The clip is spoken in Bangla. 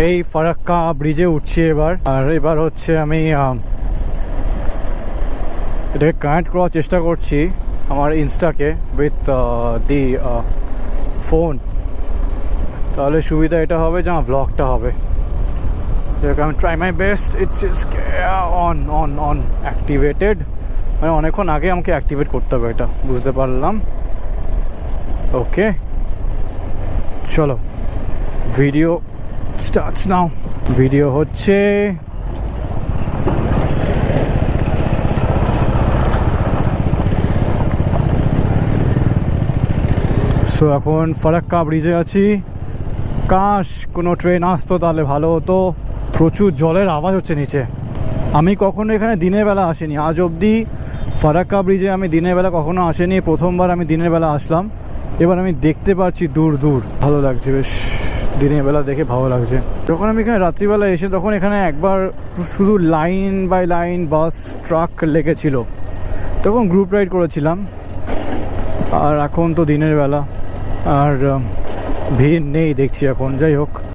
এই ফারাক্কা ব্রিজে উঠছি এবার। আর এবার হচ্ছে আমি এটাকে কানেক্ট করার চেষ্টা করছি আমার ইনস্টাকে উইথ দি ফোন। তাহলে সুবিধা এটা হবে যে আমার ব্লগটা হবে। আমি try my best. It's is on activated, মানে অনেকক্ষণ আগে আমাকে অ্যাক্টিভেট করতে হবে, এটা বুঝতে পারলাম। ওকে চলো, ভিডিও স্টার্টস নাও। ভিডিও হচ্ছে। সো এখন ফারাক্কা ব্রিজে আছি। কাশ কোনো ট্রেন আসতো তাহলে ভালো হতো। প্রচুর জলের আওয়াজ হচ্ছে নিচে। আমি কখনো এখানে দিনের বেলা আসিনি আজ অবধি। ফারাক্কা ব্রিজে আমি দিনের বেলা কখনো আসিনি, প্রথমবার আমি দিনের বেলা আসলাম। এবার আমি দেখতে পাচ্ছি দূর দূর, ভালো লাগছে বেশ। দিনের বেলা দেখে ভালো লাগছে। যখন আমি এখানে রাত্রিবেলা এসে তখন এখানে একবার শুধু line by line bus truck লেগেছিল, তখন গ্রুপ রাইড করেছিলাম। আর এখন তো দিনের বেলা আর ভিড় নেই দেখছি এখন। যাই হোক।